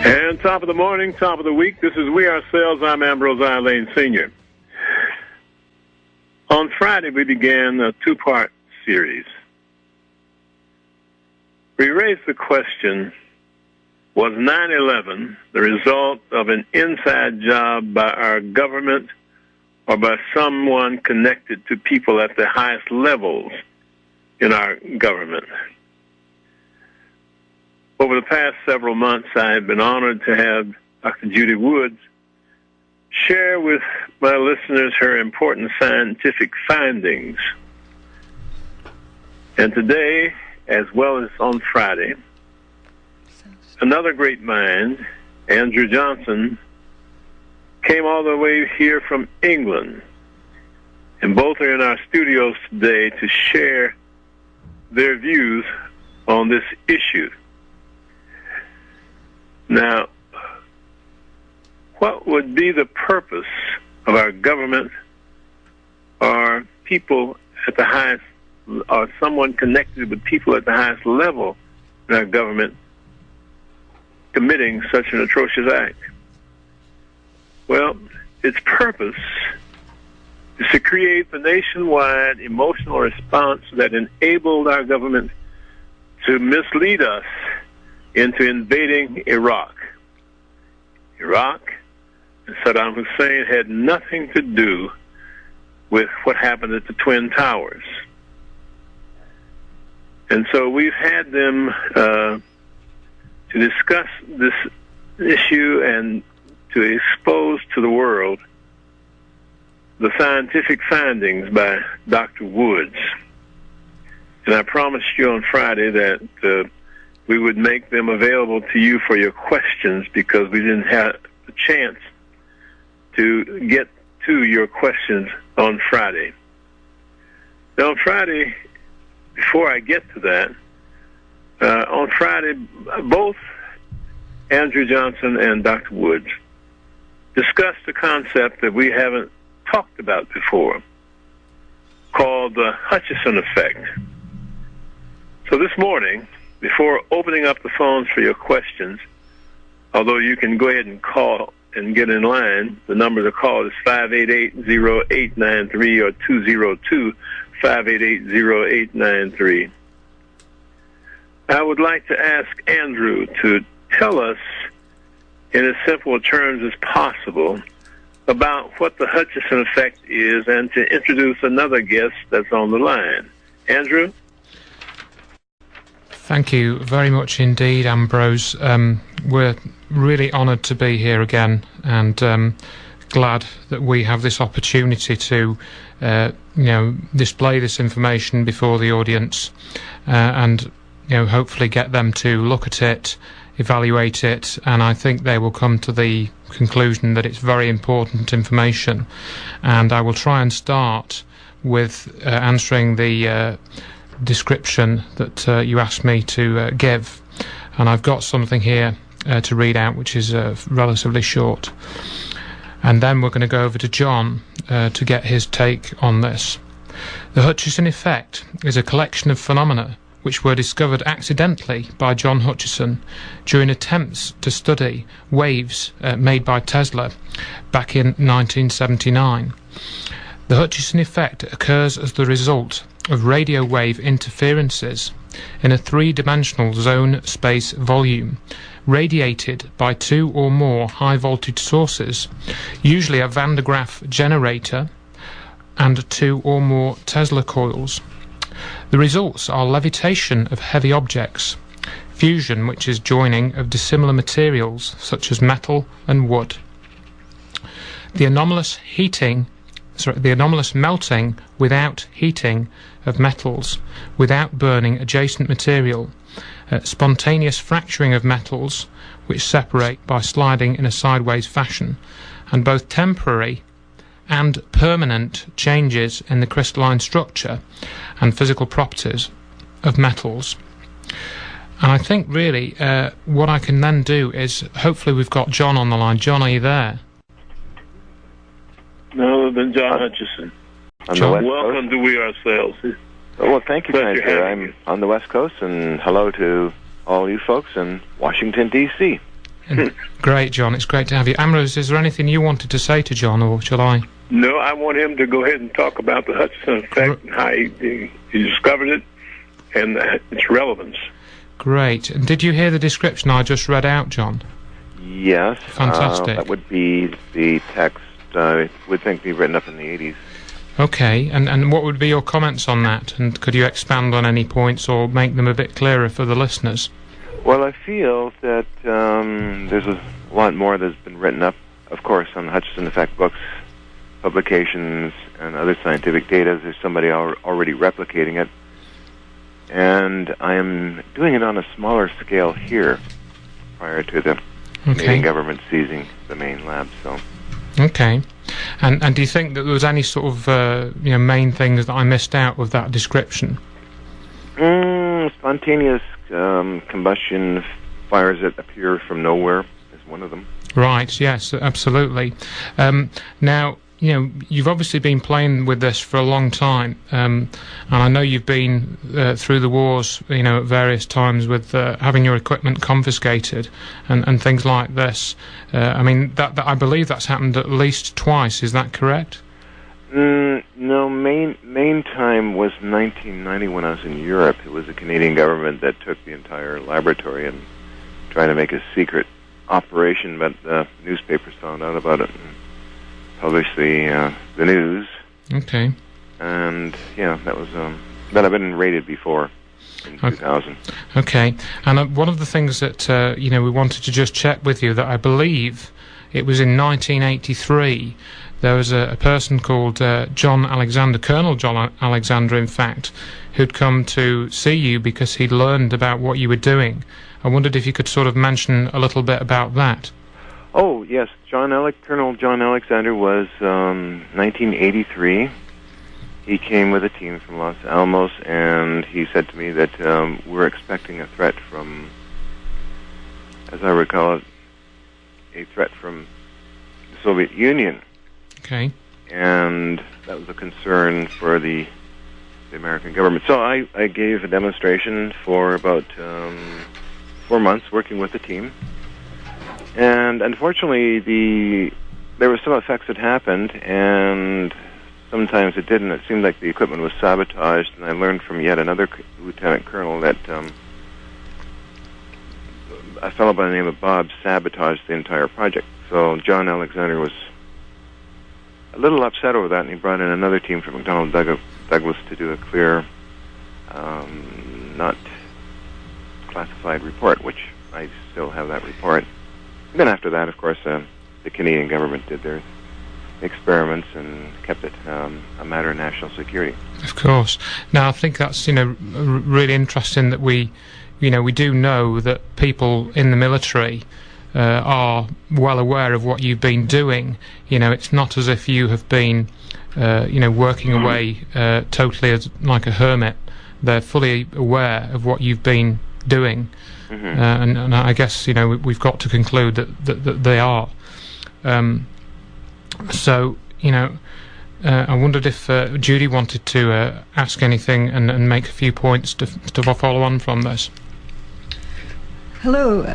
And top of the morning, top of the week, this is We Ourselves. I'm Ambrose I. Lane Sr. On Friday, we began a two-part series. We raised the question, was 9/11 the result of an inside job by our government or by someone connected to people at the highest levels in our government? Over the past several months, I have been honored to have Dr. Judy Woods share with my listeners her important scientific findings. And today, as well as on Friday, another great mind, Andrew Johnson, came all the way here from England. And both are in our studios today to share their views on this issue. Now, what would be the purpose of our government or people at the highest, or someone connected with people at the highest level in our government committing such an atrocious act? Well, its purpose is to create the nationwide emotional response that enabled our government to mislead us into invading Iraq. Iraq and Saddam Hussein had nothing to do with what happened at the Twin Towers. And so we've had them to discuss this issue and to expose to the world the scientific findings by Dr. Woods. And I promised you on Friday that we would make them available to you for your questions because we didn't have a chance to get to your questions on Friday. Now, on Friday, before I get to that, on Friday, both Andrew Johnson and Dr. Woods discussed a concept that we haven't talked about before called the Hutchison effect. So this morning, before opening up the phones for your questions, although you can go ahead and call and get in line, the number to call is 588-0893 or 202-588-0893. I would like to ask Andrew to tell us in as simple terms as possible about what the Hutchison effect is and to introduce another guest that's on the line. Andrew? Thank you very much indeed, Ambrose. We're really honoured to be here again, and glad that we have this opportunity to, display this information before the audience, and hopefully get them to look at it, evaluate it, and I think they will come to the conclusion that it's very important information. And I will try and start with answering the description that you asked me to give, and I've got something here to read out which is relatively short, and then we're going to go over to John to get his take on this. The Hutchison effect is a collection of phenomena which were discovered accidentally by John Hutchison during attempts to study waves made by Tesla back in 1979. The Hutchison effect occurs as the result of radio wave interferences in a three-dimensional zone space volume radiated by two or more high-voltage sources, usually a Van de Graaff generator and two or more Tesla coils. The results are levitation of heavy objects, fusion, which is joining of dissimilar materials such as metal and wood. The anomalous melting without heating of metals, without burning adjacent material, spontaneous fracturing of metals which separate by sliding in a sideways fashion, and both temporary and permanent changes in the crystalline structure and physical properties of metals. And I think really what I can then do is, hopefully we've got John on the line. John, are you there? No, other than John Hutchison. John, welcome to We Ourselves. Well, thank you, Senator. I'm on the West Coast, and hello to all you folks in Washington, D.C. Great, John. It's great to have you. Ambrose, is there anything you wanted to say to John, or shall I? No, I want him to go ahead and talk about the Hutchison effect and how he discovered it and its relevance. Great. And did you hear the description I just read out, John? Yes. Fantastic. That would be the text, would think be written up in the 80s. Okay, and what would be your comments on that? And could you expand on any points or make them a bit clearer for the listeners? Well, I feel that there's a lot more that's been written up, of course, on the Hutchison effect books, publications, and other scientific data. There's somebody already replicating it. And I am doing it on a smaller scale here prior to the Canadian government seizing the main lab. So. Okay. And do you think that there was any sort of main things that I missed out with that description? Spontaneous combustion, fires that appear from nowhere is one of them. Right, yes, absolutely. Now, you've obviously been playing with this for a long time, and I know you've been through the wars, at various times with having your equipment confiscated and things like this. That I believe that's happened at least twice. Is that correct? No, main time was 1990 when I was in Europe. It was the Canadian government that took the entire laboratory and tried to make a secret operation, but the newspapers found out about it and published the news. Okay. And that was but I've been raided before in 2000. Okay. And one of the things that we wanted to just check with you, that I believe it was in 1983. There was a person called John Alexander, Colonel John Alexander, in fact, who'd come to see you because he'd learned about what you were doing. I wondered if you could sort of mention a little bit about that. Oh, yes. Colonel John Alexander was 1983. He came with a team from Los Alamos, and he said to me that we're expecting a threat from, as I recall it, a threat from the Soviet Union. Okay. And that was a concern for the American government. So I gave a demonstration for about 4 months working with the team. And unfortunately, there were some effects that happened, and sometimes it didn't. It seemed like the equipment was sabotaged, and I learned from yet another lieutenant colonel that a fellow by the name of Bob sabotaged the entire project. So John Alexander was a little upset over that, and he brought in another team from McDonnell Douglas to do a clear, not classified report, which I still have that report. And then after that, of course, the Canadian government did their experiments and kept it a matter of national security. Of course. Now, I think that's really interesting that we do know that people in the military are well aware of what you've been doing. It's not as if you have been, working away totally as like a hermit. They're fully aware of what you've been doing. Mm-hmm. And I guess we've got to conclude that they are. So I wondered if Judy wanted to ask anything and make a few points to follow on from this. Hello.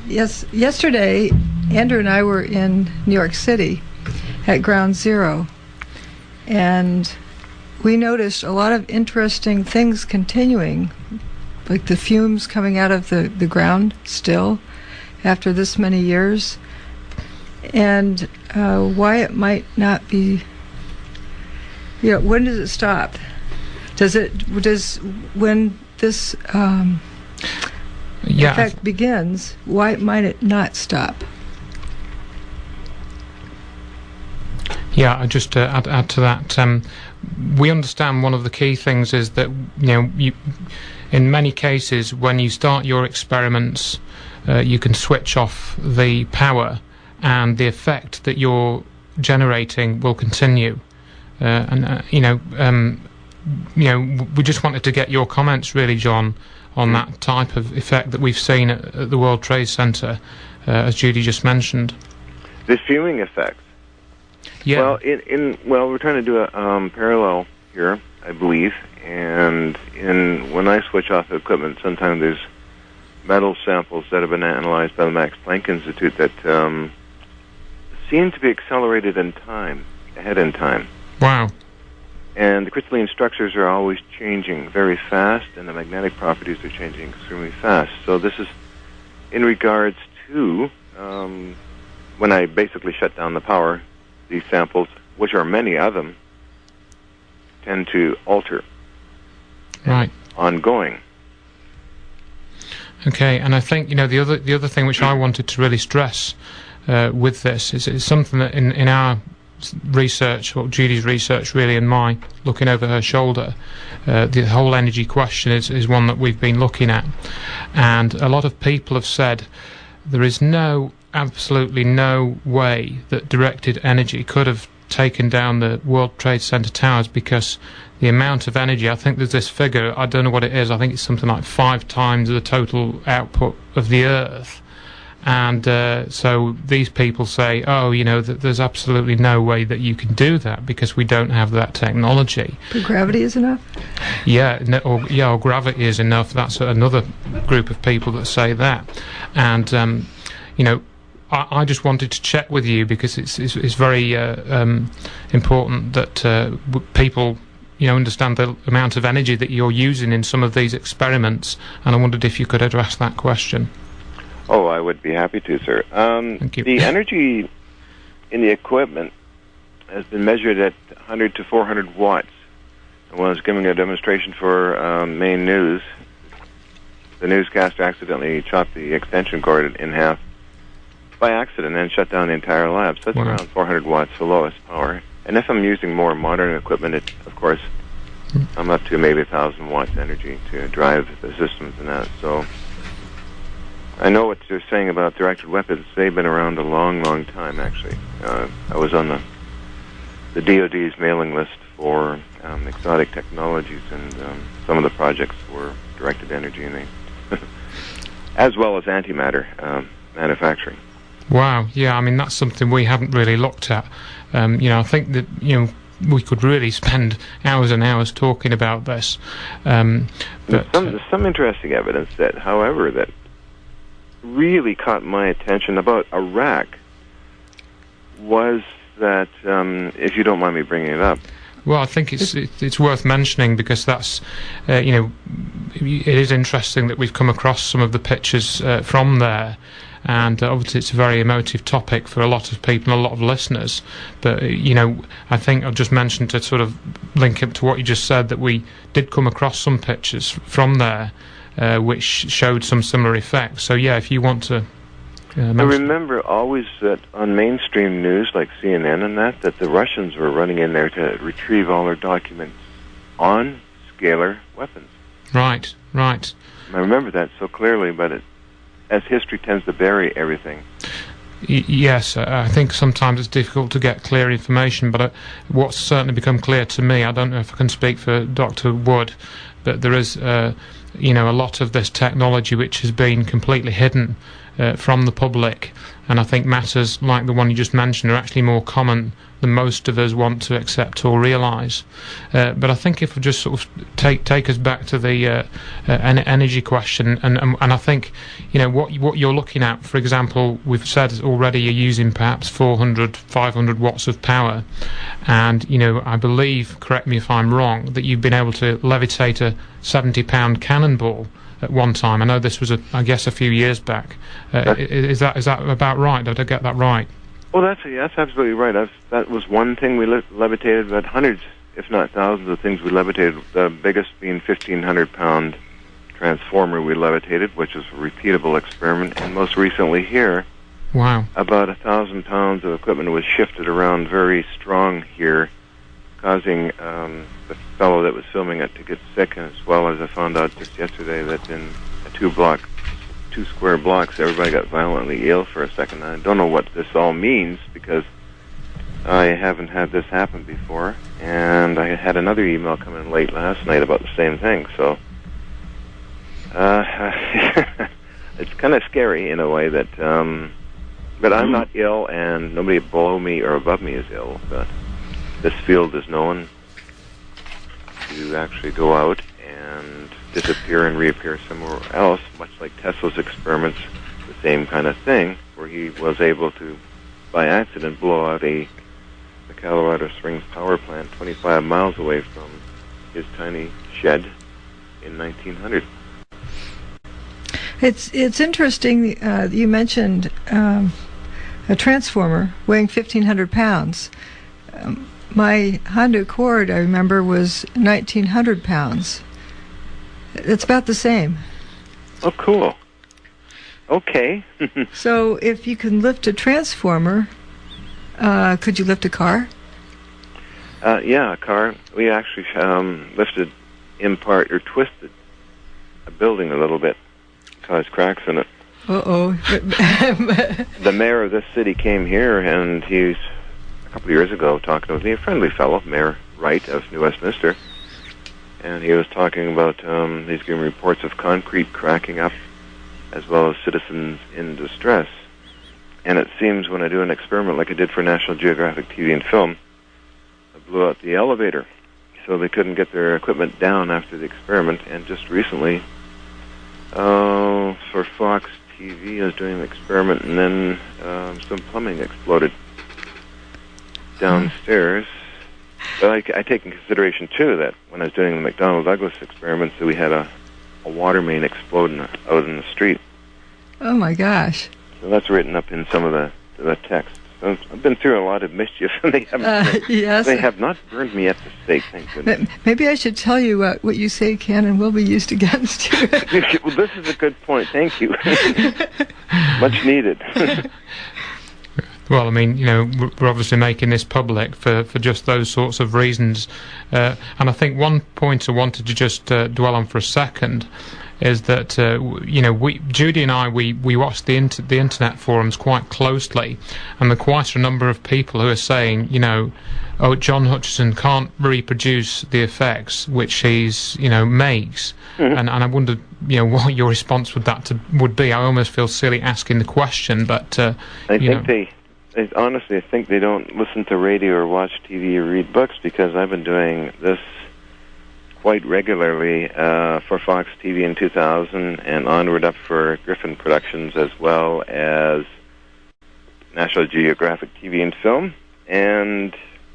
Yes. Yesterday, Andrew and I were in New York City at Ground Zero, and we noticed a lot of interesting things continuing, like the fumes coming out of the ground still after this many years, and why it might not be. When does it stop? When this effect begins, why might it not stop? Yeah, just add to that. We understand one of the key things is that in many cases, when you start your experiments, you can switch off the power, and the effect that you're generating will continue. We just wanted to get your comments, really, John, on that type of effect that we've seen at the World Trade Center, as Judy just mentioned. This fuming effect. Yeah. Well, we're trying to do a parallel here, I believe, and when I switch off the equipment, sometimes there's metal samples that have been analyzed by the Max Planck Institute that seem to be accelerated ahead in time. Wow. And the crystalline structures are always changing very fast, and the magnetic properties are changing extremely fast. So this is in regards to when I basically shut down the power, these samples, which are many of them, tend to alter. Right. Ongoing. Okay, and I think the other thing which I wanted to really stress with this is something that in our research, or Judy's research really, and my looking over her shoulder, the whole energy question is one that we've been looking at, and a lot of people have said there is absolutely no way that directed energy could have taken down the World Trade Center towers, because the amount of energy, I think there's this figure, I don't know what it is, I think it's something like 5 times the total output of the Earth. And so these people say, that there's absolutely no way that you can do that because we don't have that technology. But gravity is enough? Or gravity is enough. That's another group of people that say that. And, I just wanted to check with you because it's very important that people understand the amount of energy that you're using in some of these experiments, and I wondered if you could address that question. Oh, I would be happy to, sir. Thank you. The energy in the equipment has been measured at 100 to 400 watts. And when I was giving a demonstration for Maine News, the newscaster accidentally chopped the extension cord in half by accident and shut down the entire lab. So that's around 400 watts, the lowest power. And if I'm using more modern equipment, of course, I'm up to maybe 1,000 watts energy to drive the systems and that. So I know what you're saying about directed weapons. They've been around a long, long time, actually. I was on the DoD's mailing list for exotic technologies, and some of the projects were directed energy, and as well as antimatter manufacturing. Wow, yeah, I mean, that's something we haven't really looked at. I think that, we could really spend hours and hours talking about this. But there's some interesting evidence that, however, that really caught my attention about Iraq was that, if you don't mind me bringing it up. Well, I think it's worth mentioning because that's, it is interesting that we've come across some of the pictures from there. And obviously it's a very emotive topic for a lot of people and a lot of listeners. But, I think I've just mentioned, to sort of link up to what you just said, that we did come across some pictures from there which showed some similar effects. So, yeah, if you want to... I remember always that on mainstream news like CNN and that the Russians were running in there to retrieve all their documents on scalar weapons. Right. I remember that so clearly, but as history tends to bury everything. Yes, I think sometimes it's difficult to get clear information, but what's certainly become clear to me, I don't know if I can speak for Dr. Wood, but there is, a lot of this technology which has been completely hidden from the public, and I think matters like the one you just mentioned are actually more common than most of us want to accept or realise. But I think if we just sort of take us back to the energy question, and I think what you're looking at, for example, we've said already you're using perhaps 400, 500 watts of power, and I believe, correct me if I'm wrong, that you've been able to levitate a 70-pound cannonball at one time. I know this was, I guess, a few years back. Is that about right? Did I get that right? Well, that's absolutely right. That was one thing we levitated, but hundreds, if not thousands, of things we levitated. The biggest being 1,500-pound transformer we levitated, which was a repeatable experiment. And most recently here, wow, about 1,000 pounds of equipment was shifted around very strong here, causing the fellow that was filming it to get sick, and as well as I found out just yesterday that in a 2 square blocks, everybody got violently ill for a second. I don't know what this all means because I haven't had this happen before, and I had another email come in late last night about the same thing. So it's kind of scary in a way that, but I'm not ill, and nobody below me or above me is ill. But this field is known to actually go out and disappear and reappear somewhere else, much like Tesla's experiments, the same kind of thing, where he was able to, by accident, blow out the Colorado Springs power plant 25 miles away from his tiny shed in 1900. It's interesting. You mentioned a transformer weighing 1,500 pounds. My Honda Accord, I remember, was 1,900 pounds. It's about the same. Oh, cool. Okay. So if you can lift a transformer, could you lift a car? Yeah, a car. We actually lifted in part, or twisted, a building a little bit, caused cracks in it. Uh-oh. The mayor of this city came here, and he's, a couple of years ago, talking with me, a friendly fellow, Mayor Wright of New Westminster, and he was talking about, he's giving reports of concrete cracking up, as well as citizens in distress. And it seems when I do an experiment like I did for National Geographic TV and Film, I blew out the elevator, so they couldn't get their equipment down after the experiment. And just recently, for Fox TV, I was doing an experiment, and then some plumbing exploded downstairs. But I take in consideration, too, that when I was doing the McDonnell Douglas experiments, that we had a water main explode out in the street. Oh, my gosh. So that's written up in some of the text. So I've been through a lot of mischief, and they have not burned me at the stake, thank goodness. Maybe I should tell you what you say can and will be used against you. Well, this is a good point. Thank you. Much needed. Well, I mean, we're obviously making this public for just those sorts of reasons. And I think one point I wanted to just dwell on for a second is that, Judy and I, we watch the internet forums quite closely, and there are quite a number of people who are saying, oh, John Hutchison can't reproduce the effects which he's, makes. Mm-hmm. And I wondered, what your response would be. I almost feel silly asking the question, but, honestly, I think they don't listen to radio or watch TV or read books, because I've been doing this quite regularly for Fox TV in 2000 and onward up for Griffin Productions, as well as National Geographic TV and Film, and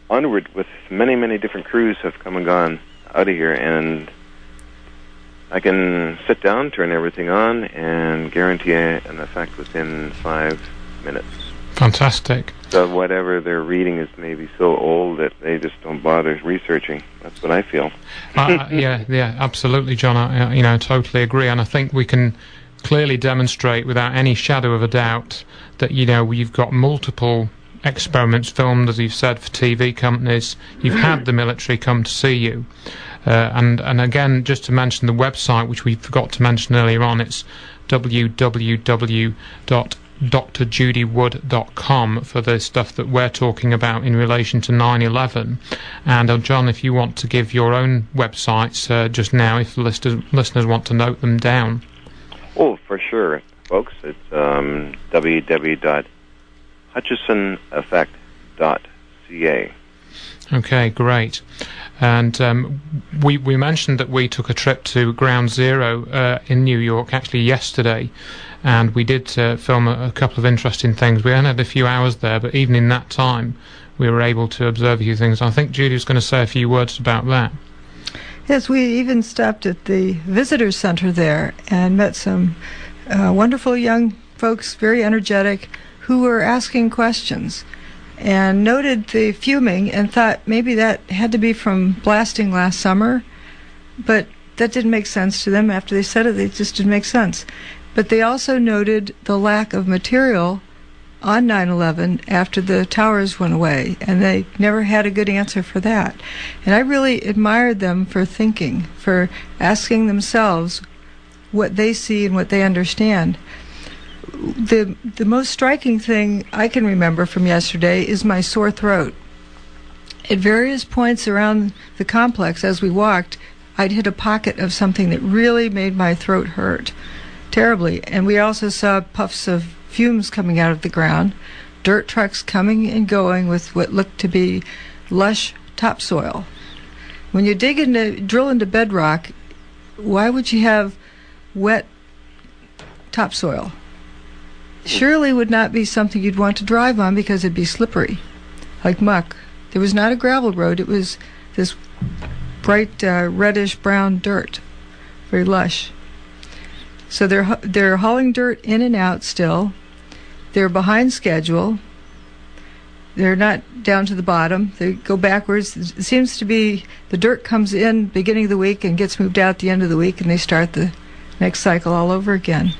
onward with many, many different crews have come and gone out of here, and I can sit down, turn everything on, and guarantee an effect within 5 minutes. Fantastic. So whatever they're reading is maybe so old that they just don't bother researching. That's what I feel. Yeah, absolutely, John. I totally agree, and I think we can clearly demonstrate without any shadow of a doubt that you've got multiple experiments filmed, as you've said, for TV companies. You've had the military come to see you, and again, just to mention the website, which we forgot to mention earlier on, it's www.drjudywood.com for the stuff that we're talking about in relation to 9/11. And John, if you want to give your own websites just now, if the listeners want to note them down. Oh, for sure, folks. It's www.hutchisoneffect.ca. Okay, great. And we mentioned that we took a trip to Ground Zero in New York, actually yesterday, and we did film a couple of interesting things. We only had a few hours there, but even in that time, we were able to observe a few things. I think Judy was going to say a few words about that. Yes, we even stopped at the visitor center there and met some wonderful young folks, very energetic, who were asking questions, and noted the fuming and thought maybe that had to be from blasting last summer, but that didn't make sense to them. After they said it, it just didn't make sense. But they also noted the lack of material on 9/11 after the towers went away, and they never had a good answer for that. And I really admired them for thinking, for asking themselves what they see and what they understand. The most striking thing I can remember from yesterday is my sore throat. At various points around the complex as we walked, I'd hit a pocket of something that really made my throat hurt terribly. And we also saw puffs of fumes coming out of the ground, dirt trucks coming and going with what looked to be lush topsoil. When you drill into bedrock, why would you have wet topsoil? Surely would not be something you'd want to drive on because it'd be slippery, like muck. There was not a gravel road. It was this bright reddish-brown dirt, very lush. So they're hauling dirt in and out still. They're behind schedule. They're not down to the bottom. They go backwards. It seems to be the dirt comes in beginning of the week and gets moved out at the end of the week, and they start the next cycle all over again.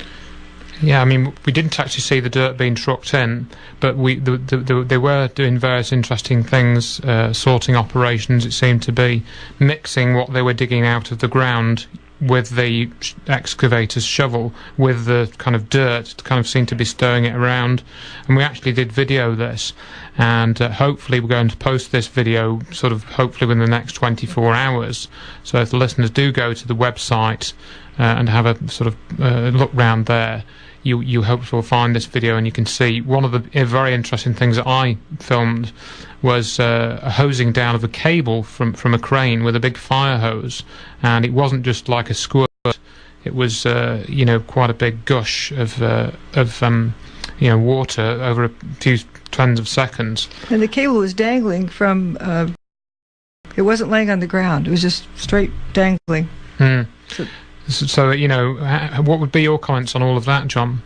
Yeah, I mean, we didn't actually see the dirt being trucked in, but they were doing various interesting things, sorting operations. It seemed to be mixing what they were digging out of the ground with the excavator's shovel with the kind of dirt. It kind of seemed to be stirring it around, and we actually did video this, and hopefully we're going to post this video sort of hopefully within the next 24 hours. So if the listeners do go to the website and have a sort of look round there, you hopefully will find this video, and you can see one of the very interesting things that I filmed was a hosing down of a cable from a crane with a big fire hose, and it wasn't just like a squirt. It was quite a big gush of water over a few tens of seconds. And the cable was dangling from. It wasn't laying on the ground. It was just straight dangling. Mm. So, what would be your comments on all of that, John?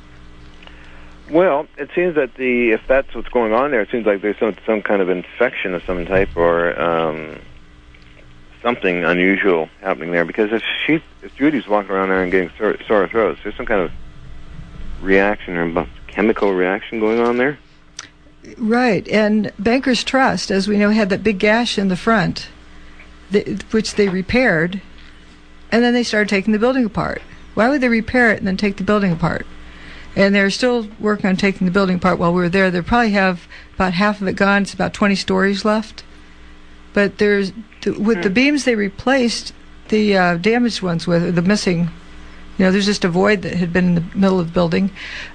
Well, it seems that if that's what's going on there, it seems like there's some kind of infection of some type or something unusual happening there. Because if Judy's walking around there and getting sore throats, there's some kind of reaction or chemical reaction going on there. Right, and Bankers Trust, as we know, had that big gash in the front, which they repaired. And then they started taking the building apart. Why would they repair it and then take the building apart? And they're still working on taking the building apart while we were there. They probably have about half of it gone. It's about 20 stories left. But with the beams they replaced the damaged ones with, or the missing, there's just a void that had been in the middle of the building.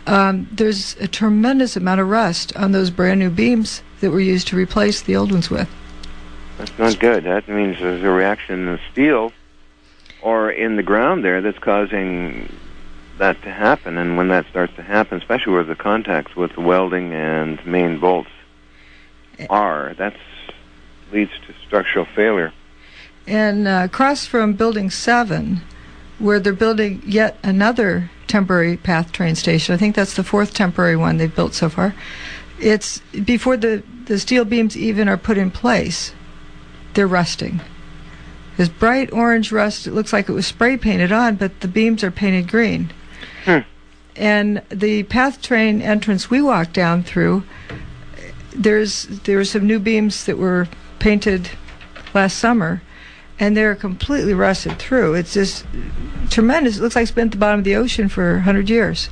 There's a tremendous amount of rust on those brand new beams that were used to replace the old ones with. That's not good. That means there's a reaction in the steel or in the ground there that's causing that to happen. And when that starts to happen, especially where the contacts with the welding and main bolts are, that leads to structural failure. And across from Building 7, where they're building yet another temporary path train station, I think that's the 4th temporary one they've built so far, it's before the steel beams even are put in place, they're rusting. This bright orange rust, it looks like it was spray painted on, but the beams are painted green. And the path train entrance we walked down through, there were some new beams that were painted last summer, and they're completely rusted through. It's just tremendous. It looks like it's been at the bottom of the ocean for 100 years.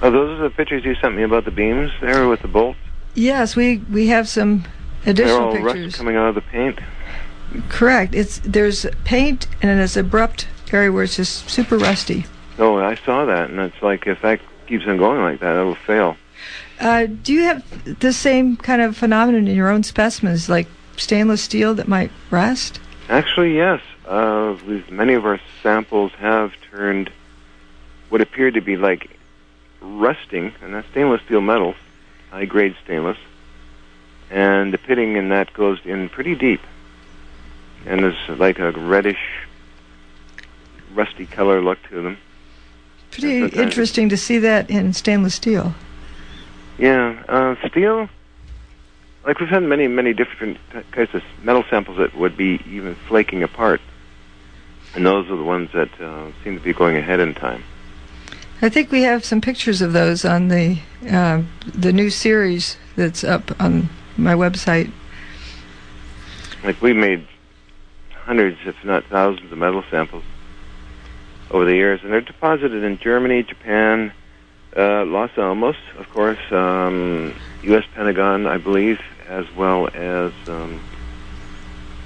Oh, those are the pictures you sent me about the beams there with the bolts? Yes, we have some additional pictures. They're all rust coming out of the paint? Correct. There's paint and it's abrupt area where it's just super rusty. Oh, I saw that, and it's like if that keeps on going like that, it'll fail. Do you have the same kind of phenomenon in your own specimens, like stainless steel that might rust? Actually, yes. Many of our samples have turned what appeared to be like rusting, and that's stainless steel metal, high-grade stainless, and the pitting in that goes in pretty deep. And there's like a reddish, rusty color look to them. Pretty interesting to see that in stainless steel. Yeah, steel, like we've had many different kinds of metal samples that would be even flaking apart. And those are the ones that seem to be going ahead in time. I think we have some pictures of those on the new series that's up on my website. Like we made hundreds, if not thousands, of metal samples over the years, and they're deposited in Germany, Japan, Los Alamos, of course, U.S. Pentagon, I believe, as well as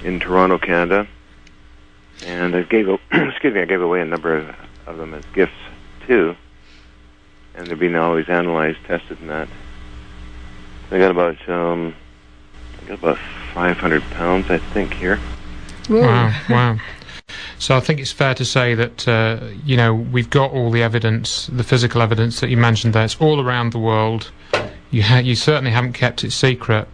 in Toronto, Canada. And I gave away a number of them as gifts too, and they're being always analyzed, tested, and that. I got about 500 pounds, I think, here. Whoa. Wow. So I think it's fair to say that, we've got all the evidence, the physical evidence that you mentioned there. It's all around the world. You certainly haven't kept it secret.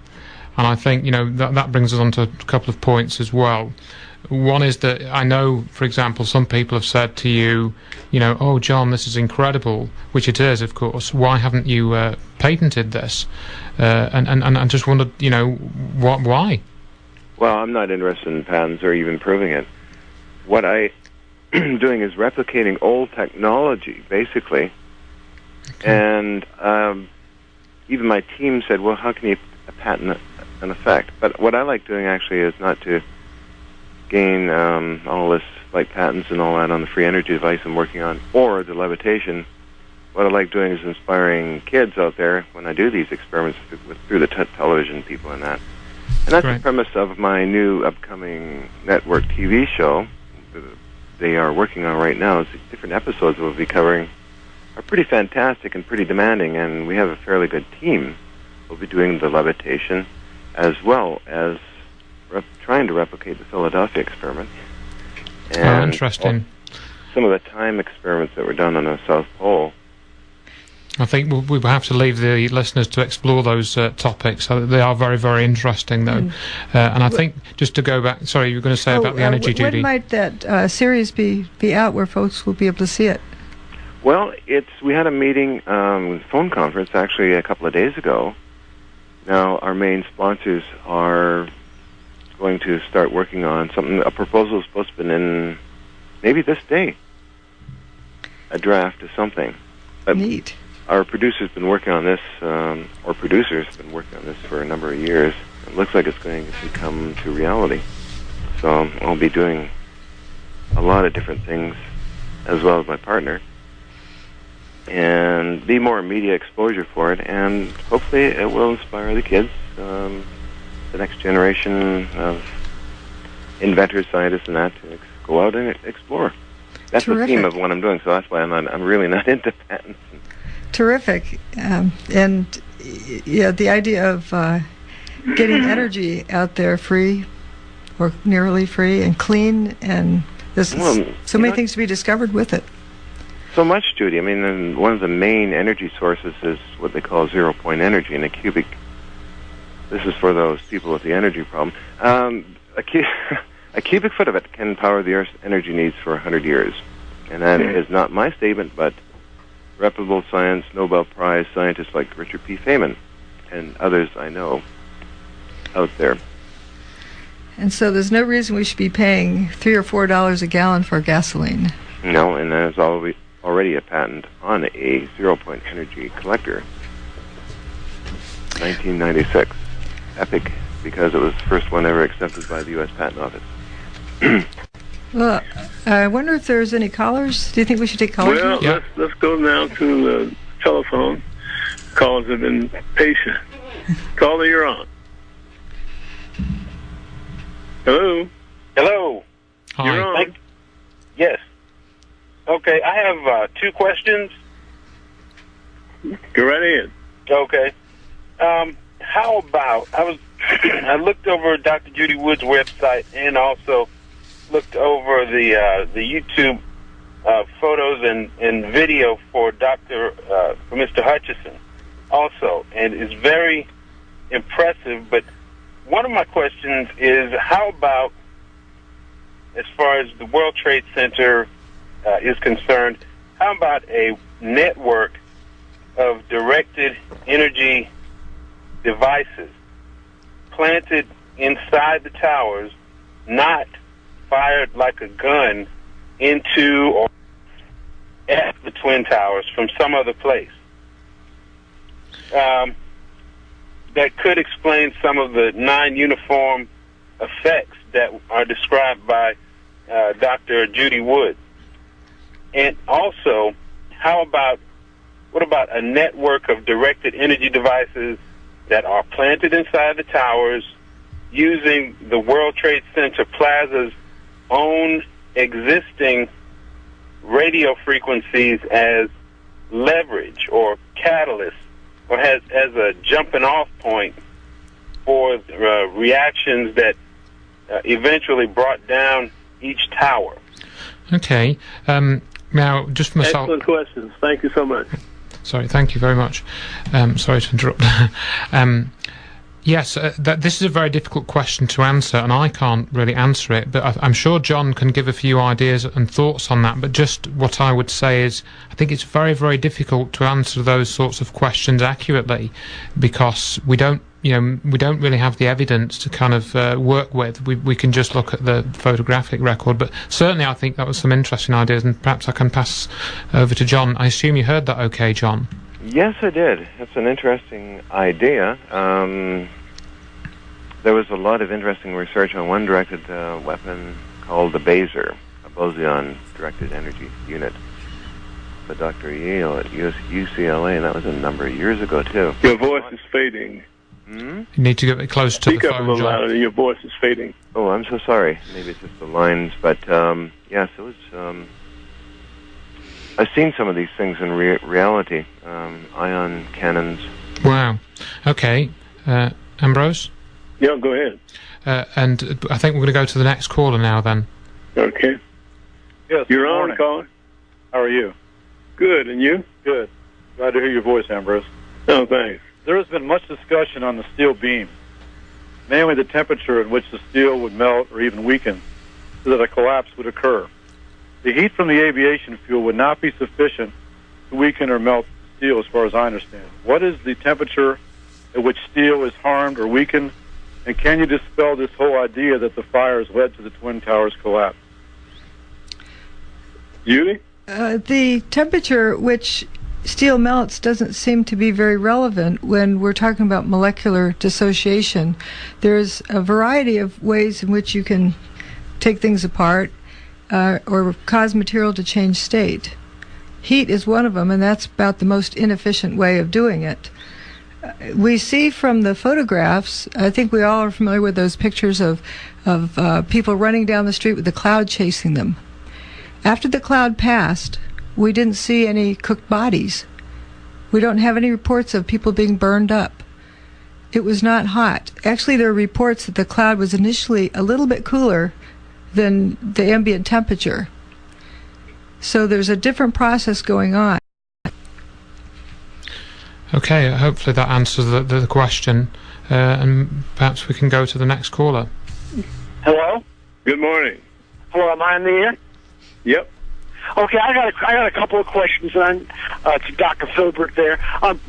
And I think, that brings us on to a couple of points as well. One is that I know, for example, some people have said to you, oh, John, this is incredible, which it is, of course. Why haven't you patented this? And I just wondered, why? Well, I'm not interested in patents or even proving it. What I am doing is replicating old technology, basically. Okay. And even my team said, well, how can you patent an effect? But what I like doing, actually, is not to gain all this, like patents and all that on the free energy device I'm working on, or the levitation. What I like doing is inspiring kids out there when I do these experiments through the television people and that. And that's the premise of my new upcoming network TV show. They are working on right now. It's different episodes we'll be covering are pretty fantastic and pretty demanding, and we have a fairly good team. We'll be doing the levitation as well as trying to replicate the Philadelphia experiment. And interesting. Some of the time experiments that were done on the South Pole. I think we'll have to leave the listeners to explore those topics. They are very, very interesting, though. And I think, just to go back, sorry, you were going to say about the energy, Judy. When might that series be out where folks will be able to see it? Well, we had a meeting, phone conference, actually, a couple of days ago. Now, our main sponsors are going to start working on something. A proposal is supposed to be in maybe this day. A draft of something. Neat. Our producer's been working on this, or producers have been working on this for a number of years. It looks like it's going to come to reality. So I'll be doing a lot of different things, as well as my partner, and be more media exposure for it, and hopefully it will inspire the kids, the next generation of inventors, scientists, and that to go out and explore. That's Terrific. The theme of what I'm doing, so that's why I'm really not into patents. Terrific. And the idea of getting energy out there free, or nearly free, and clean, and there's so many things to be discovered with it. So much, Judy. I mean, one of the main energy sources is what they call zero-point energy, and this is for those people with the energy problem. A cubic foot of it can power the Earth's energy needs for 100 years. And that is not my statement, but reputable science, Nobel Prize scientists like Richard P. Feynman and others I know out there. And so there's no reason we should be paying $3 or $4 a gallon for gasoline. No, and there's already a patent on a zero-point energy collector. 1996. Epic, because it was the first one ever accepted by the U.S. Patent Office. Well, I wonder if there's any callers. Do you think we should take callers? Well, yeah. let's go now to the telephone. Callers have been patient. Caller, you're on. Hello? Hello. Hi. You're on. Yes. Okay, I have two questions. Go right ahead. Okay. How about, I looked over Dr. Judy Wood's website and also looked over the YouTube photos and video for Mr. Hutchison also, and it's very impressive. But one of my questions is, how about, as far as the World Trade Center is concerned, how about a network of directed energy devices planted inside the towers, not fired like a gun into or at the Twin Towers from some other place? That could explain some of the non-uniform effects that are described by Dr. Judy Wood. And also, what about a network of directed energy devices that are planted inside the towers using the World Trade Center Plaza's own existing radio frequencies as leverage or catalyst, or as a jumping off point for reactions that eventually brought down each tower? Okay. Now, just for myself... Excellent questions. Thank you so much. Sorry, thank you very much. Sorry to interrupt. Yes, this is a very difficult question to answer, and I can't really answer it, but I'm sure John can give a few ideas and thoughts on that. But just what I would say is, I think it's very, very difficult to answer those sorts of questions accurately, because we don't really have the evidence to kind of work with. We can just look at the photographic record, but certainly I think that was some interesting ideas, and perhaps I can pass over to John. I assume you heard that okay, John? Yes, I did. That's an interesting idea. There was a lot of interesting research on one directed weapon called the Baser, a boson-directed energy unit, by Dr. Yale at UCLA, and that was a number of years ago, too. Your voice is fading. You need to get close to the phone, Speak up a little John. louder. Your voice is fading. Oh, I'm so sorry. Maybe it's just the lines, but yes, it was... I've seen some of these things in reality. Ion cannons. Wow. Okay. Ambrose? Yeah, go ahead. And I think we're going to go to the next caller now, then. Okay. Yes. You're on, caller. How are you? Good, and you? Good. Glad to hear your voice, Ambrose. Oh, thanks. There has been much discussion on the steel beam, mainly the temperature at which the steel would melt or even weaken so that a collapse would occur. The heat from the aviation fuel would not be sufficient to weaken or melt steel, as far as I understand. What is the temperature at which steel is harmed or weakened, and can you dispel this whole idea that the fires led to the Twin Towers collapse? Judy? The temperature at which steel melts doesn't seem to be very relevant when we're talking about molecular dissociation. There's a variety of ways in which you can take things apart or cause material to change state. Heat is one of them, and that's about the most inefficient way of doing it. We see from the photographs, I think we all are familiar with those pictures of people running down the street with the cloud chasing them. After the cloud passed, we didn't see any cooked bodies. We don't have any reports of people being burned up. It was not hot. Actually, there are reports that the cloud was initially a little bit cooler than the ambient temperature. So there's a different process going on. Okay, hopefully that answers the question, and perhaps we can go to the next caller. Hello? Good morning. Hello, am I on the air? Yep. Okay, I got a couple of questions on to Dr. Filbert there.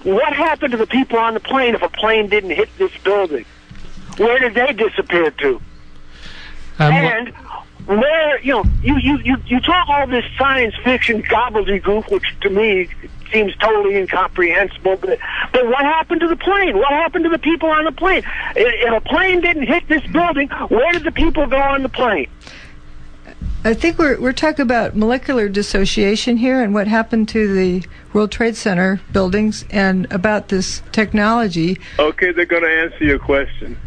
What happened to the people on the plane if a plane didn't hit this building? Where did they disappear to? And where, you talk all this science fiction gobbledygook, which to me seems totally incomprehensible, but what happened to the plane? What happened to the people on the plane? If a plane didn't hit this building, where did the people go on the plane? I think we're talking about molecular dissociation here and what happened to the World Trade Center buildings and about this technology. Okay, they're going to answer your question.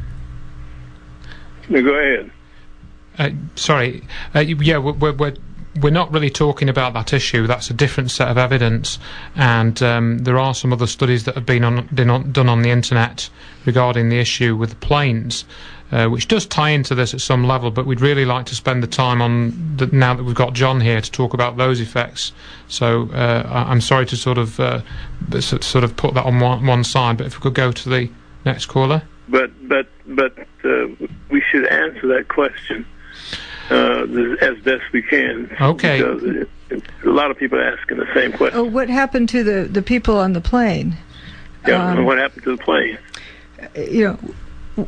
Now, go ahead. Sorry. Yeah, we're not really talking about that issue. That's a different set of evidence, and there are some other studies that have been done on the internet regarding the issue with the planes, which does tie into this at some level, but we'd really like to spend the time on now that we've got John here to talk about those effects. So I'm sorry to sort of put that on one side, but if we could go to the next caller. But we should answer that question as best we can. Okay. Because a lot of people are asking the same question. Oh, what happened to the people on the plane? Yeah, what happened to the plane?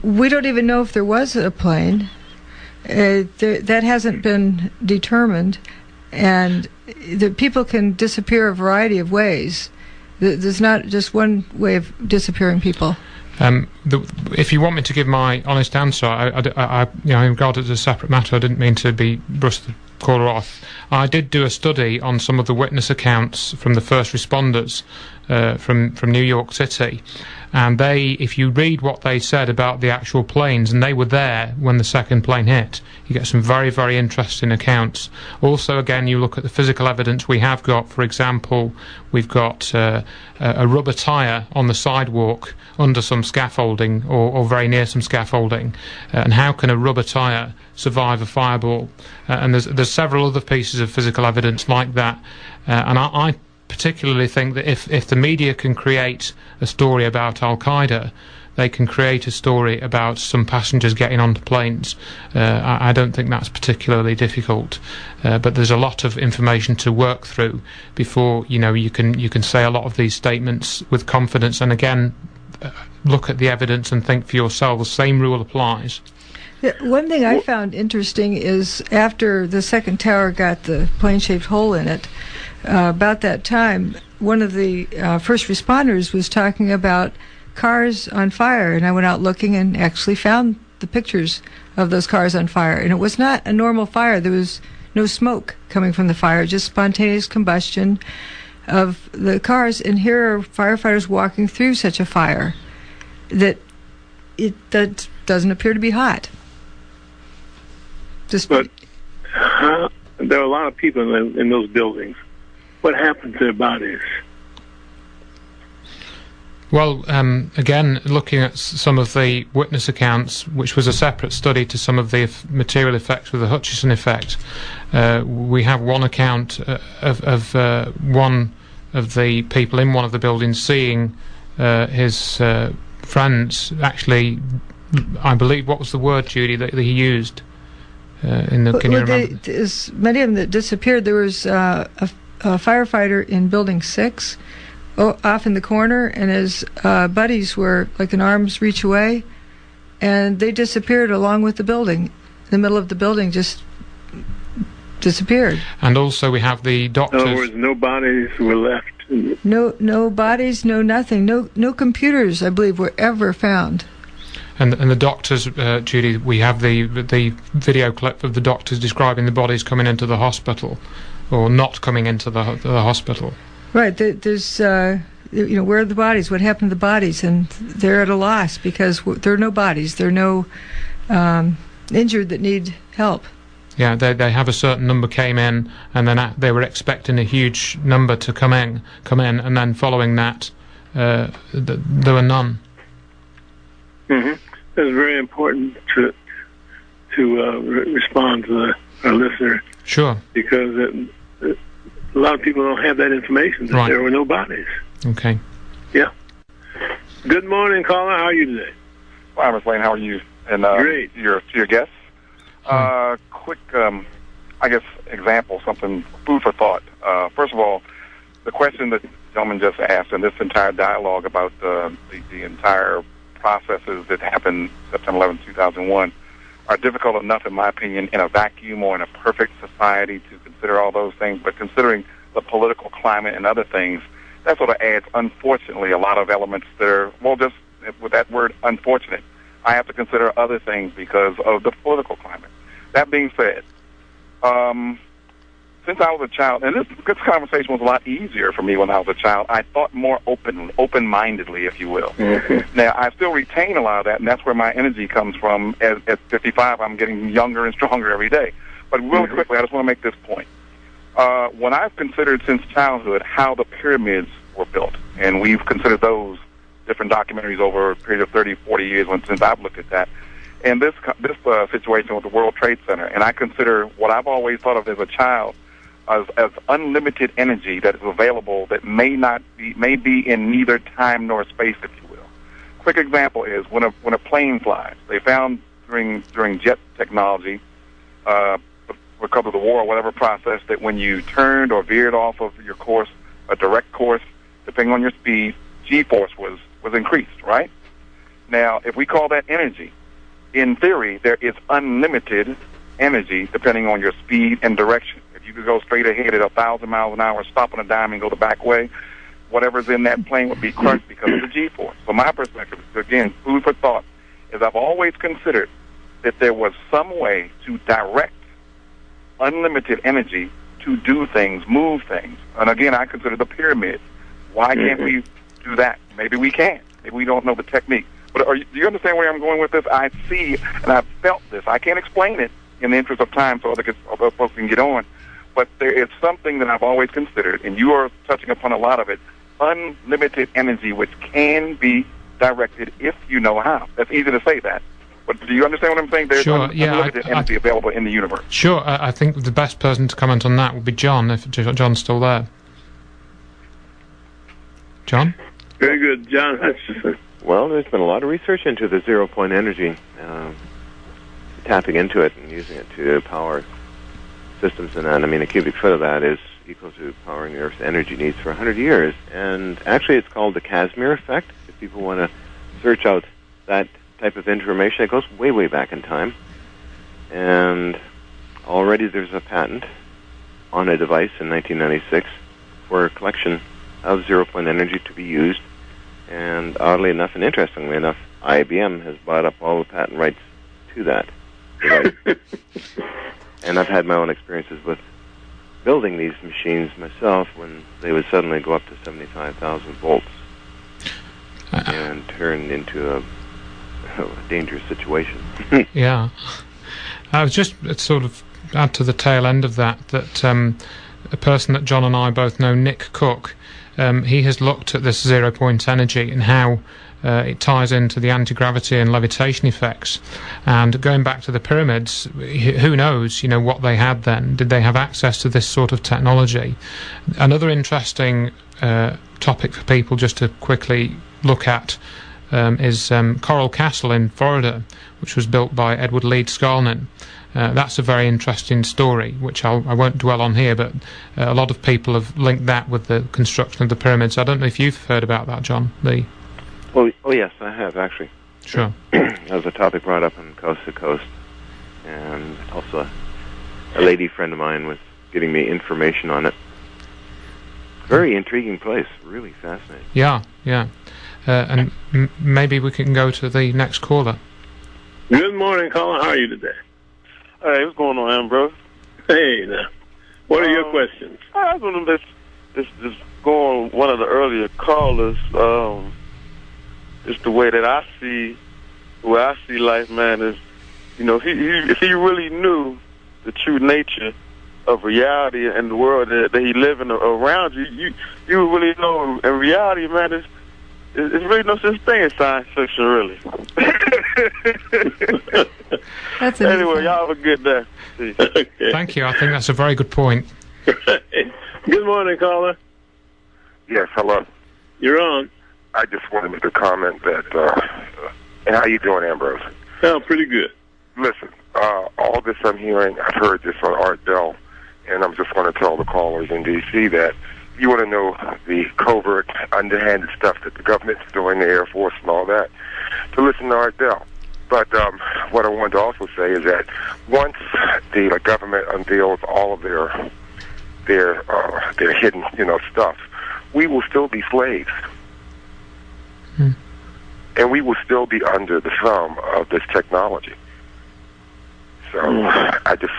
We don't even know if there was a plane. That hasn't been determined, and the people can disappear a variety of ways. There's not just one way of disappearing people. If you want me to give my honest answer, I regard it as a separate matter. I didn't mean to brush the caller off. I did do a study on some of the witness accounts from the first responders from New York City, and if you read what they said about the actual planes, and they were there when the second plane hit, you get some very, very interesting accounts. Also, again, you look at the physical evidence we have got. For example, we've got a rubber tyre on the sidewalk under some scaffolding, or very near some scaffolding, and how can a rubber tyre survive a fireball? And there's several other pieces of physical evidence like that, and I particularly think that if the media can create a story about Al-Qaeda, they can create a story about some passengers getting onto planes. I don't think that's particularly difficult, but there's a lot of information to work through before you can say a lot of these statements with confidence. And again, look at the evidence and think for yourself. The same rule applies. Yeah, one thing I found interesting is after the second tower got the plane-shaped hole in it, about that time, one of the first responders was talking about cars on fire, and I went out looking and actually found the pictures of those cars on fire, and it was not a normal fire. There was no smoke coming from the fire, just spontaneous combustion of the cars, and here are firefighters walking through such a fire that doesn't appear to be hot. But there are a lot of people in those buildings. What happened to their bodies? Well, again, looking at some of the witness accounts, which was a separate study to some of the material effects with the Hutchison effect, we have one account of one of the people in one of the buildings seeing his friends actually, I believe, what was the word, Judy, that he used? Can you remember? Many of them that disappeared. There was a firefighter in Building 6 off in the corner, and his buddies were like an arm's reach away, and they disappeared along with the building. The middle of the building just disappeared. And also we have the doctors. In other words, no bodies were left. No bodies, no nothing. No computers, I believe, were ever found. And the doctors, Judy, we have the video clip of the doctors describing the bodies coming into the hospital, or not coming into the hospital. Right. There's, where are the bodies? What happened to the bodies? And they're at a loss because there are no bodies. There are no injured that need help. Yeah, they have a certain number came in, and then they were expecting a huge number to come in, and then following that, there were none. Mm-hmm. It's very important to respond to our listener. Sure. Because a lot of people don't have that information that there were no bodies. Okay. Yeah. Good morning, caller. How are you today? Hi, Ms. Lane. How are you? And great. To your guests. Quick, I guess, example, something, food for thought. First of all, the question that the gentleman just asked, and this entire dialogue about the entire processes that happened September 11, 2001, are difficult enough, in my opinion, in a vacuum or in a perfect society to consider all those things. But considering the political climate and other things, that sort of adds, unfortunately, a lot of elements that are, well, just with that word, unfortunate. I have to consider other things because of the political climate. That being said, since I was a child, and this conversation was a lot easier for me when I was a child, I thought more open-mindedly, if you will. Mm-hmm. Now, I still retain a lot of that, and that's where my energy comes from. At 55, I'm getting younger and stronger every day. But really quickly, I just want to make this point. When I've considered since childhood how the pyramids were built, and we've considered those different documentaries over a period of 30, 40 years since I've looked at that, and this situation with the World Trade Center, and I consider what I've always thought of as a child as unlimited energy that is available that may be in neither time nor space, if you will. Quick example is when a plane flies. They found during jet technology, because of the war or whatever process, that when you turned or veered off of your course, a direct course, depending on your speed, G-force was increased, right? Now, if we call that energy, in theory, there is unlimited energy depending on your speed and direction. If you could go straight ahead at 1,000 miles an hour, stop on a dime and go the back way, whatever's in that plane would be crushed because of the G-force. So my perspective, again, food for thought, is I've always considered that there was some way to direct unlimited energy to do things, move things. And again, I consider the pyramids Why can't we do that? Maybe we can. Maybe we don't know the technique. But do you understand where I'm going with this? I see and I've felt this. I can't explain it in the interest of time so other folks can get on. But there is something that I've always considered, and you are touching upon a lot of it, unlimited energy, which can be directed if you know how. That's easy to say that. But do you understand what I'm saying? There's unlimited energy available in the universe. Sure. I think the best person to comment on that would be John, if John's still there. John? Very good. John Hutchison. Well, there's been a lot of research into the zero-point energy, tapping into it and using it to power systems and that. I mean, a cubic foot of that is equal to powering the Earth's energy needs for 100 years. And actually, it's called the Casimir effect. If people want to search out that type of information, it goes way, way back in time. And already there's a patent on a device in 1996 for a collection of zero-point energy to be used. And oddly enough, and interestingly enough, IBM has bought up all the patent rights to that device. And I've had my own experiences with building these machines myself when they would suddenly go up to 75,000 volts and turn into a dangerous situation. Yeah. I was just sort of add to the tail end of that a person that John and I both know, Nick Cook, he has looked at this zero-point energy and how it ties into the anti-gravity and levitation effects. And going back to the pyramids, who knows, what they had then? Did they have access to this sort of technology? Another interesting topic for people just to quickly look at is Coral Castle in Florida, which was built by Edward Leeds Scarlnin. That's a very interesting story, which I won't dwell on here, but a lot of people have linked that with the construction of the pyramids. I don't know if you've heard about that, John. Oh yes, I have, actually. Sure. That was a topic brought up on Coast to Coast, and also a lady friend of mine was giving me information on it. Very intriguing place, really fascinating. Yeah. And maybe we can go to the next caller. Good morning, caller. How are you today? Hey, what's going on, Ambrose? Hey, now. What are your questions? I was going to just go on one of the earlier callers. Just the way that I see life, man, is, if he really knew the true nature of reality and the world that he living around you would really know. In reality, man, it's really no such thing as science fiction, really. That's anyway, y'all have a good day. Okay. Thank you. I think that's a very good point. Good morning, caller. Yes, hello. You're on. I just wanted to make a comment that, and how you doing, Ambrose? Oh, pretty good. Listen, all this I'm hearing, I've heard this on Art Bell, and I'm just want to tell the callers in D.C. that you want to know the covert, underhanded stuff that the government's doing, the Air Force and all that, to listen to Art Bell. But what I wanted to also say is that once the government unveils all of their hidden, stuff, we will still be slaves. And we will still be under the thumb of this technology. So I just,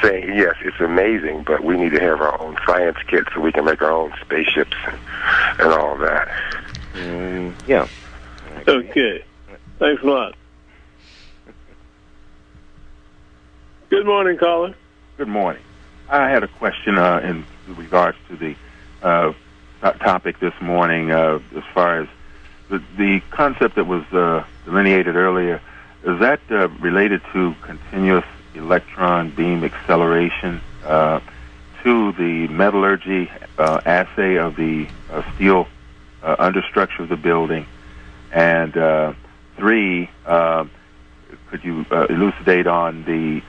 saying, yes, it's amazing, but we need to have our own science kits so we can make our own spaceships and all that. Yeah. Okay. Thanks a lot. Good morning, caller. Good morning. I had a question in regards to the topic this morning as far as the concept that was delineated earlier. Is that related to continuous electron beam acceleration, to the metallurgy assay of the steel understructure of the building? And 3, could you elucidate on the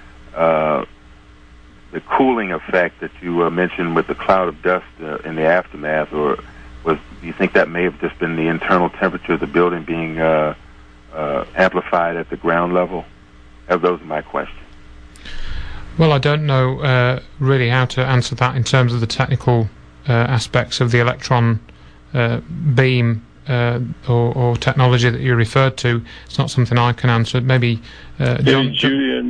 cooling effect that you mentioned with the cloud of dust in the aftermath, or do you think that may have just been the internal temperature of the building being amplified at the ground level? Those are my questions. Well, I don't know really how to answer that in terms of the technical aspects of the electron beam or technology that you referred to. It's not something I can answer. Maybe John. Judy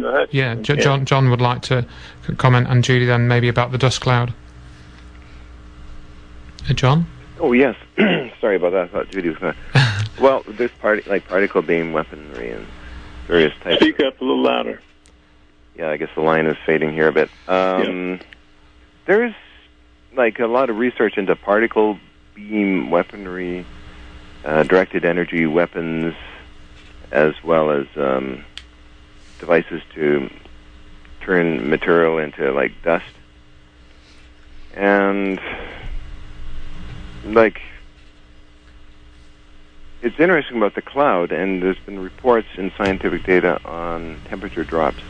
and John would like to comment, and Judy then maybe about the dust cloud. John? Oh, yes. Sorry about that. I thought Judy was going to... Well, there's particle beam weaponry and various types. Speak up a little louder. Yeah, I guess the line is fading here a bit. There's a lot of research into particle beam weaponry, directed energy weapons, as well as devices to turn material into dust. And it's interesting about the cloud, and there's been reports in scientific data on temperature drops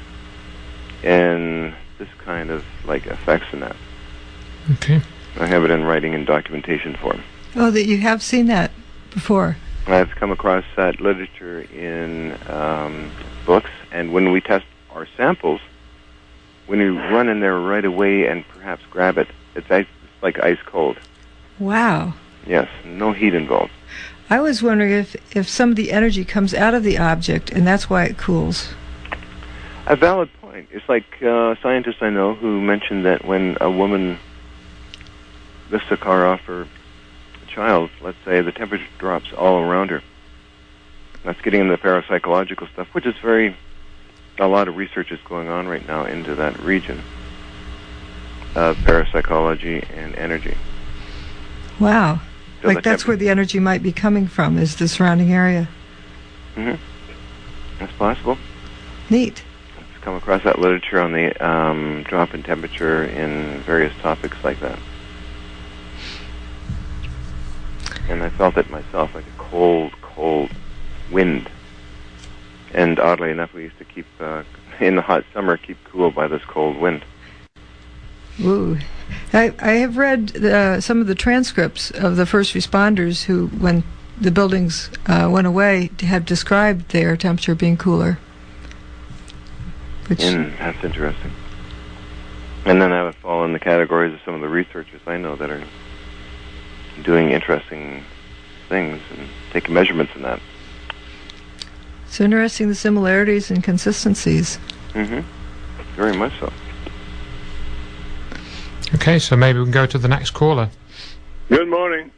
and this kind of effects in that. Okay. I have it in writing and documentation form. Oh, that you have seen that before. I've come across that literature in books, and when we test our samples, when you run in there right away and perhaps grab it, it's like ice cold. Wow. Yes, no heat involved. I was wondering if some of the energy comes out of the object, and that's why it cools. A valid point. It's like scientists I know who mentioned that when a woman lifts a car off her child, let's say, the temperature drops all around her. That's getting into the parapsychological stuff, which is a lot of research is going on right now into that region of parapsychology and energy. Wow. So that's where the energy might be coming from, is the surrounding area. Mm-hmm. That's possible. Neat. I've come across that literature on the drop in temperature in various topics like that. And I felt it myself, like a cold, cold wind. And oddly enough, we used to keep, in the hot summer, keep cool by this cold wind. Ooh. I have read some of the transcripts of the first responders who, when the buildings went away, have described their temperature being cooler. That's interesting. And then I would fall in the categories of some of the researchers I know that are doing interesting things and taking measurements in that. It's interesting, the similarities and consistencies. Mm-hmm. Very much so. Okay, so maybe we can go to the next caller. Good morning.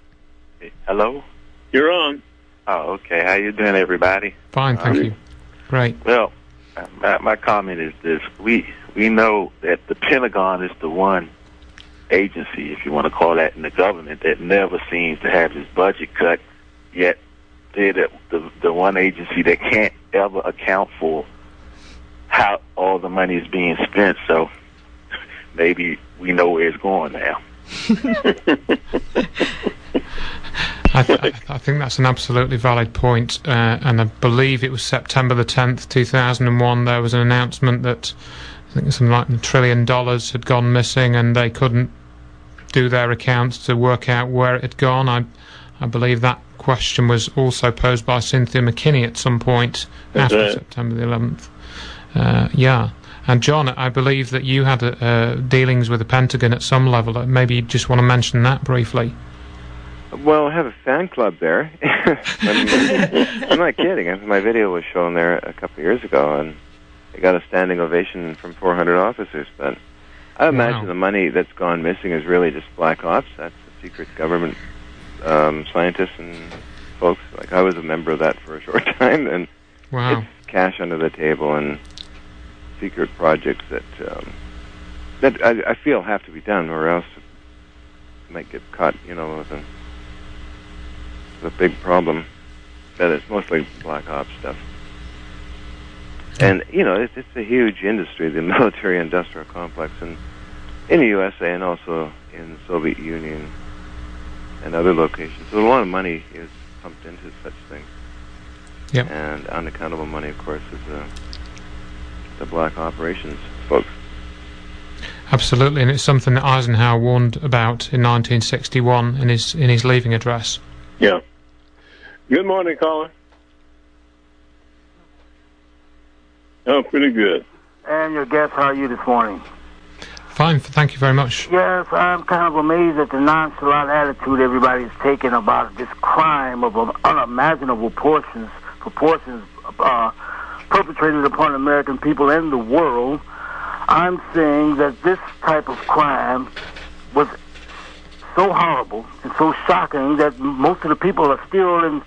Hello? You're on. Oh, okay. How you doing, everybody? Fine, thank you. Great. Well, my comment is this. We know that the Pentagon is the one agency, if you want to call that, in the government that never seems to have its budget cut, yet they're the one agency that can't ever account for how all the money is being spent. So maybe we know where it's going now. I think that's an absolutely valid point, and I believe it was September the 10th, 2001, there was an announcement that I think something like $1 trillion had gone missing, and they couldn't do their accounts to work out where it had gone. I believe that question was also posed by Cynthia McKinney at some point after September the 11th. Yeah. And John, I believe that you had dealings with the Pentagon at some level. Maybe you just want to mention that briefly. Well, I have a fan club there. I'm not kidding. My video was shown there a couple of years ago, and it got a standing ovation from 400 officers. But I imagine the money that's gone missing is really just black ops. That's the secret government scientists and folks. Like, I was a member of that for a short time, and it's cash under the table and secret projects that I feel have to be done, or else it might get caught, with a big problem. That it's mostly black ops stuff. And, it's a huge industry, the military-industrial complex, and in the USA and also in the Soviet Union and other locations. So a lot of money is pumped into such things. Yep. And unaccountable money, of course, is the black operations folks. Absolutely, and it's something that Eisenhower warned about in 1961 in his leaving address. Yeah. Good morning, caller. Oh, pretty good. And your guest, how are you this morning? Fine, thank you very much. Yes, I'm kind of amazed at the nonchalant attitude everybody's taking about this crime of unimaginable proportions perpetrated upon American people and the world. I'm saying that this type of crime was so horrible and so shocking that most of the people are still in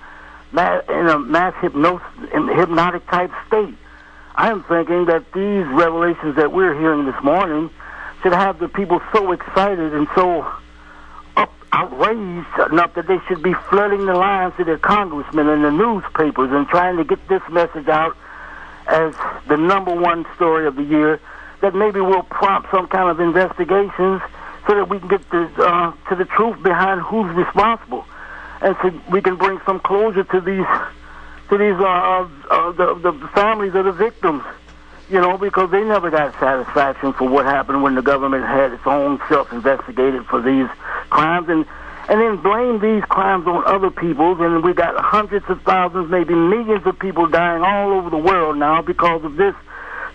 a mass hypnotic type state. I am thinking that these revelations that we're hearing this morning should have the people so excited and so outraged enough that they should be flooding the lines to their congressmen and the newspapers and trying to get this message out as the number one story of the year, that maybe will prompt some kind of investigations so that we can get to the truth behind who's responsible, and so we can bring some closure to the families of the victims, because they never got satisfaction for what happened when the government had its own self-investigated for these crimes, and then blame these crimes on other people. And we got hundreds of thousands, maybe millions of people dying all over the world now because of this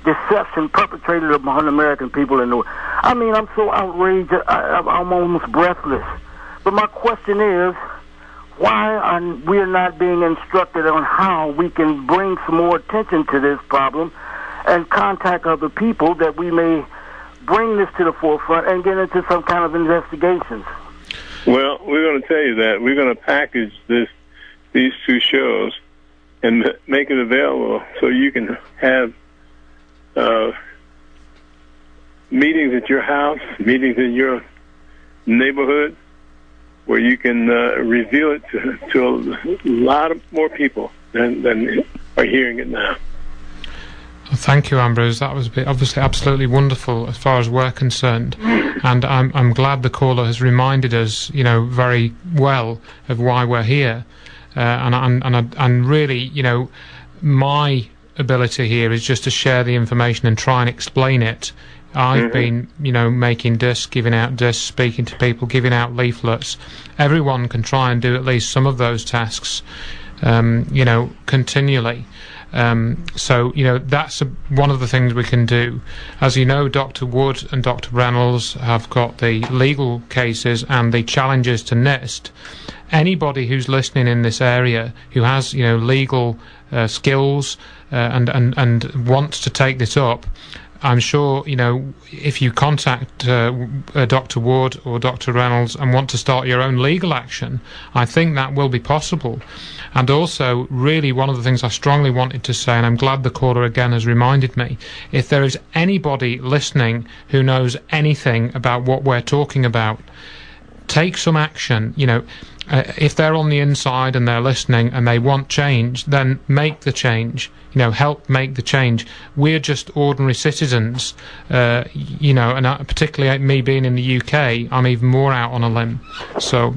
deception perpetrated upon American people. I'm so outraged, I'm almost breathless. But my question is, why are we not being instructed on how we can bring some more attention to this problem and contact other people that we may bring this to the forefront and get into some kind of investigations? Well, we're going to tell you that. We're going to package these two shows and make it available so you can have meetings at your house, meetings in your neighborhood, where you can reveal it to a lot of more people than are hearing it now. Thank you, Ambrose. That was obviously absolutely wonderful as far as we're concerned, and I'm glad the caller has reminded us, very well of why we're here, and really, my ability here is just to share the information and try and explain it. I've been, making discs, giving out discs, speaking to people, giving out leaflets. Everyone can try and do at least some of those tasks, continually. So, that's one of the things we can do. As you know, Dr. Wood and Dr. Reynolds have got the legal cases and the challenges to NIST. Anybody who's listening in this area who has, legal skills and wants to take this up, I'm sure, if you contact Dr. Wood or Dr. Reynolds and want to start your own legal action, I think that will be possible. And also, really, one of the things I strongly wanted to say, and I'm glad the caller again has reminded me, if there is anybody listening who knows anything about what we're talking about, take some action. If they're on the inside and they're listening and they want change, then make the change. Help make the change. We're just ordinary citizens, and particularly me being in the UK, I'm even more out on a limb. So,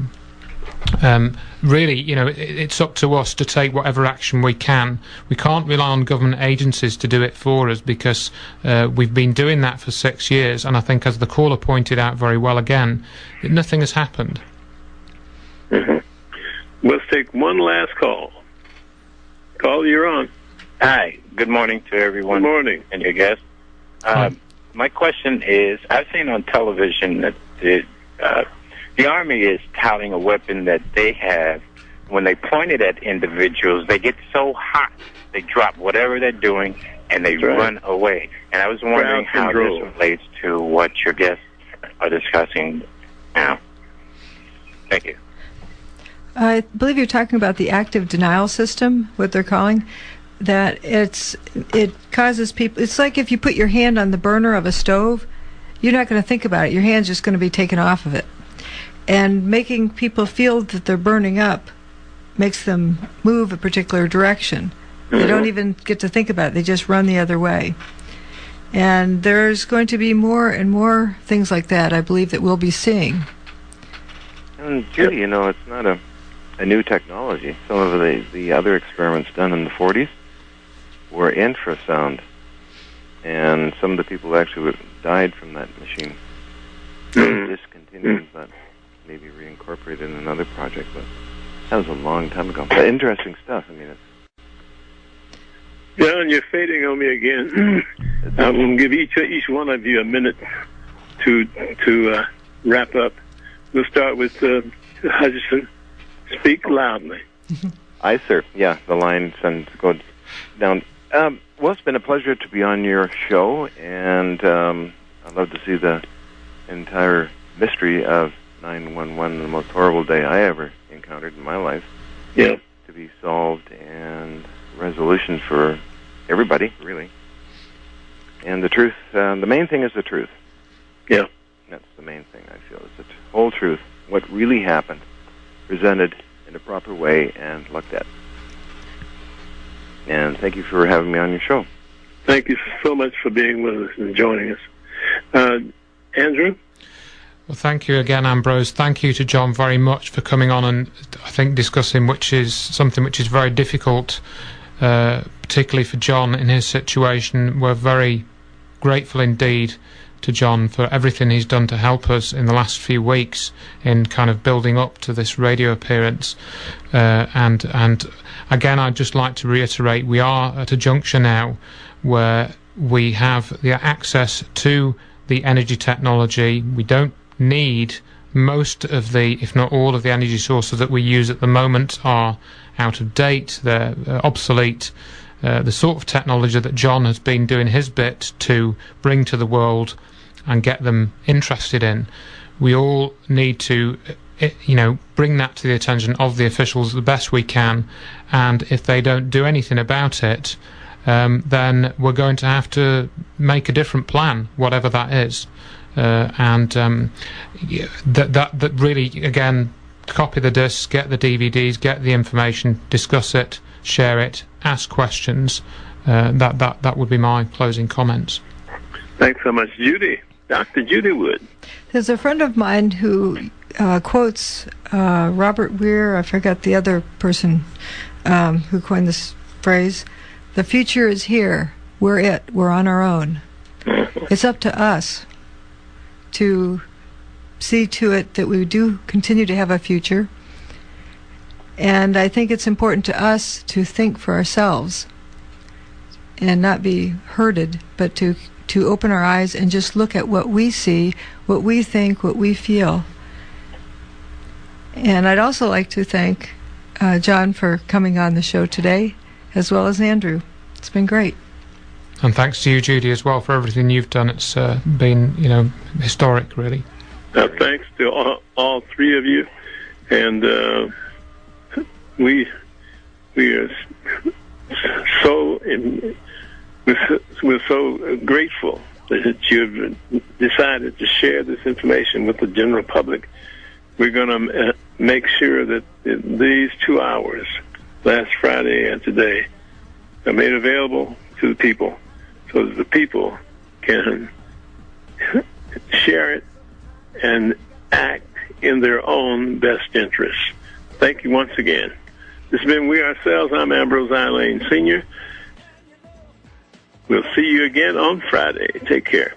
really, it's up to us to take whatever action we can. We can't rely on government agencies to do it for us, because we've been doing that for 6 years, and I think, as the caller pointed out very well again, nothing has happened. Let's take one last call. Call, you're on. Hi, good morning to everyone. Good morning. And your guests. My question is, I've seen on television that the Army is touting a weapon that they have. When they point it at individuals, they get so hot, they drop whatever they're doing, and they run away. And I was wondering how this relates to what your guests are discussing now. Thank you. I believe you're talking about the active denial system, what they're calling. That it causes people. It's like if you put your hand on the burner of a stove, you're not going to think about it. Your hand's just going to be taken off of it. And making people feel that they're burning up makes them move a particular direction. They don't even get to think about it. They just run the other way. And there's going to be more and more things like that, I believe, that we'll be seeing. And Judy, it's not a new technology. Some of the other experiments done in the 40s were infrasound, and some of the people actually died from that machine. Discontinued, but maybe reincorporated in another project. But that was a long time ago. But interesting stuff. John, you're fading on me again. I'm going to give each one of you a minute to wrap up. We'll start with Hutchison. Speak loudly. Aye, sir. Yeah, the line goes down. Well, it's been a pleasure to be on your show, and I'd love to see the entire mystery of 911, the most horrible day I ever encountered in my life. Yeah. To be solved and resolution for everybody, really. And the truth, the main thing is the truth. Yeah. That's the main thing, I feel, is the whole truth, what really happened, presented in a proper way and looked at. And thank you for having me on your show. Thank you so much for being with us and joining us. Andrew? Well, thank you again, Ambrose. Thank you to John very much for coming on and I think discussing something which is very difficult, particularly for John in his situation. We're very grateful indeed to John for everything he's done to help us in the last few weeks in kind of building up to this radio appearance. And again, I'd just like to reiterate, we are at a juncture now where we have the access to the energy technology. We don't need most of the, if not all of the energy sources that we use at the moment are out of date, they're obsolete. The sort of technology that John has been doing his bit to bring to the world and get them interested in, we all need to bring that to the attention of the officials the best we can, and if they don't do anything about it, then we're going to have to make a different plan, whatever that is. That really, again, copy the discs, get the DVDs, get the information, discuss it, share it, ask questions. That would be my closing comments. Thanks so much, Judy. Dr. Judy Wood. There's a friend of mine who quotes Robert Weir, I forgot the other person who coined this phrase, "The future is here. We're on our own." It's up to us to see to it that we do continue to have a future. And I think it's important to us to think for ourselves and not be herded, but to open our eyes and just look at what we see, what we think, what we feel. And I'd also like to thank John for coming on the show today, as well as Andrew. It's been great. And thanks to you, Judy, as well, for everything you've done. It's been, historic, really. Thanks to all three of you. And we are we're so grateful that you've decided to share this information with the general public. We're going to make sure that these 2 hours, last Friday and today, are made available to the people so that the people can share it and act in their own best interests. Thank you once again. This has been We Ourselves. I'm Ambrose I. Lane Sr. We'll see you again on Friday. Take care.